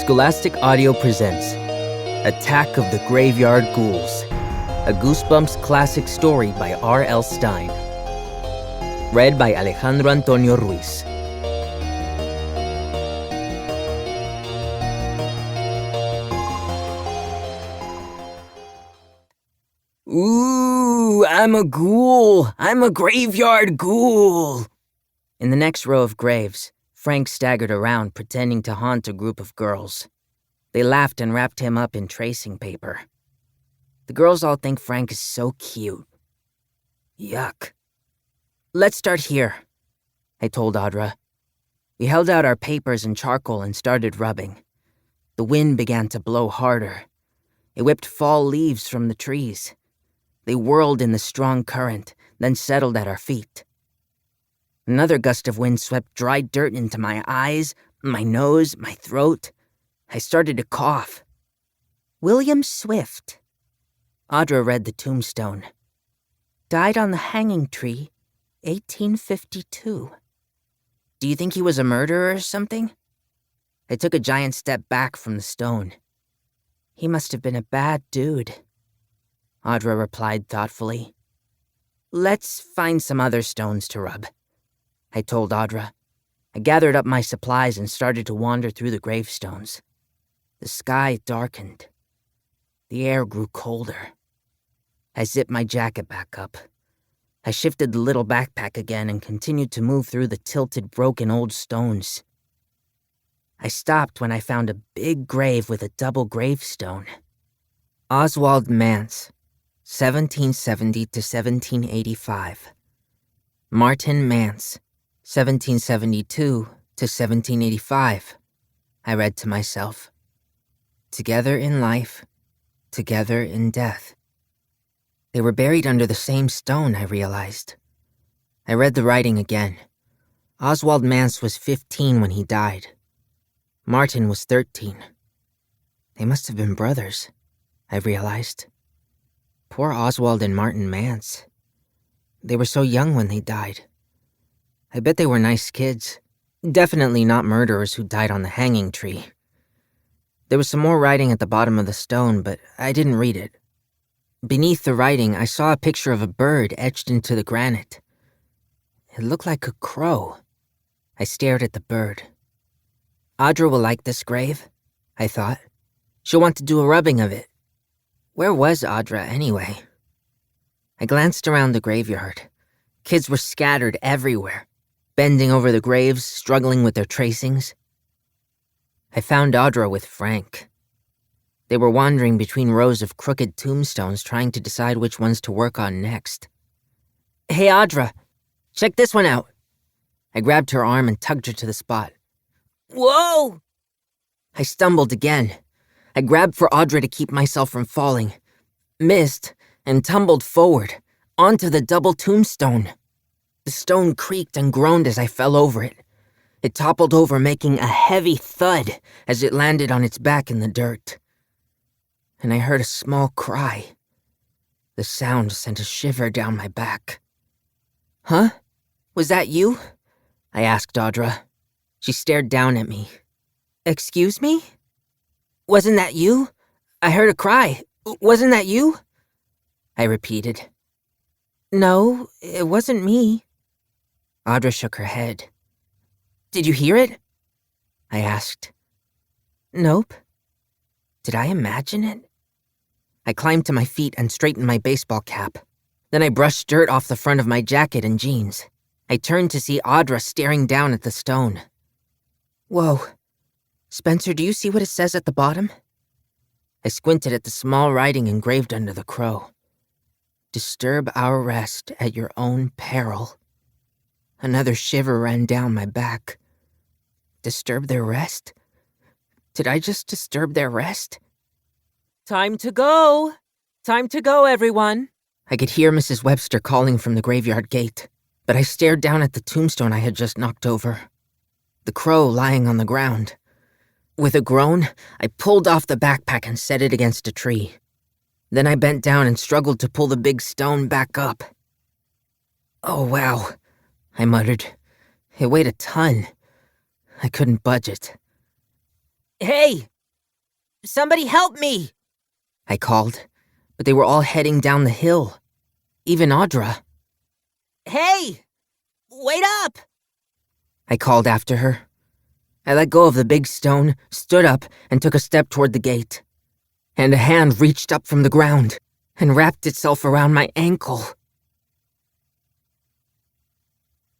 Scholastic Audio presents Attack of the Graveyard Ghouls, a Goosebumps classic story by R.L. Stine. Read by Alejandro Antonio Ruiz. Ooh, I'm a ghoul! I'm a graveyard ghoul! In the next row of graves, Frank staggered around pretending to haunt a group of girls. They laughed and wrapped him up in tracing paper. The girls all think Frank is so cute. Yuck. Let's start here, I told Audra. We held out our papers and charcoal and started rubbing. The wind began to blow harder. It whipped fall leaves from the trees. They whirled in the strong current, then settled at our feet. Another gust of wind swept dry dirt into my eyes, my nose, my throat. I started to cough. William Swift. Audra read the tombstone. Died on the hanging tree, 1852. Do you think he was a murderer or something? I took a giant step back from the stone. He must have been a bad dude. Audra replied thoughtfully. Let's find some other stones to rub, I told Audra. I gathered up my supplies and started to wander through the gravestones. The sky darkened. The air grew colder. I zipped my jacket back up. I shifted the little backpack again and continued to move through the tilted, broken old stones. I stopped when I found a big grave with a double gravestone. Oswald Mance, 1770 to 1785. Martin Mance, 1772 to 1785, I read to myself. Together in life, together in death. They were buried under the same stone, I realized. I read the writing again. Oswald Mance was 15 when he died. Martin was 13. They must have been brothers, I realized. Poor Oswald and Martin Mance. They were so young when they died. I bet they were nice kids. Definitely not murderers who died on the hanging tree. There was some more writing at the bottom of the stone, but I didn't read it. Beneath the writing, I saw a picture of a bird etched into the granite. It looked like a crow. I stared at the bird. Audra will like this grave, I thought. She'll want to do a rubbing of it. Where was Audra, anyway? I glanced around the graveyard. Kids were scattered everywhere, bending over the graves, struggling with their tracings. I found Audra with Frank. They were wandering between rows of crooked tombstones trying to decide which ones to work on next. Hey, Audra, check this one out. I grabbed her arm and tugged her to the spot. Whoa! I stumbled again. I grabbed for Audra to keep myself from falling, missed, and tumbled forward, onto the double tombstone. The stone creaked and groaned as I fell over it. It toppled over, making a heavy thud as it landed on its back in the dirt. And I heard a small cry. The sound sent a shiver down my back. Huh? Was that you? I asked Audra. She stared down at me. Excuse me? Wasn't that you? I heard a cry. Wasn't that you? I repeated. No, it wasn't me. Audra shook her head. Did you hear it? I asked. Nope. Did I imagine it? I climbed to my feet and straightened my baseball cap. Then I brushed dirt off the front of my jacket and jeans. I turned to see Audra staring down at the stone. Whoa. Spencer, do you see what it says at the bottom? I squinted at the small writing engraved under the crow. Disturb our rest at your own peril. Another shiver ran down my back. Disturb their rest? Did I just disturb their rest? Time to go! Time to go, everyone! I could hear Mrs. Webster calling from the graveyard gate, but I stared down at the tombstone I had just knocked over. The crow lying on the ground. With a groan, I pulled off the backpack and set it against a tree. Then I bent down and struggled to pull the big stone back up. Oh, wow, I muttered. It weighed a ton. I couldn't budge it. Hey, Somebody help me! I called, but they were all heading down the hill. Even Audra. Hey! Wait up! I called after her. I let go of the big stone, stood up, and took a step toward the gate. And a hand reached up from the ground and wrapped itself around my ankle.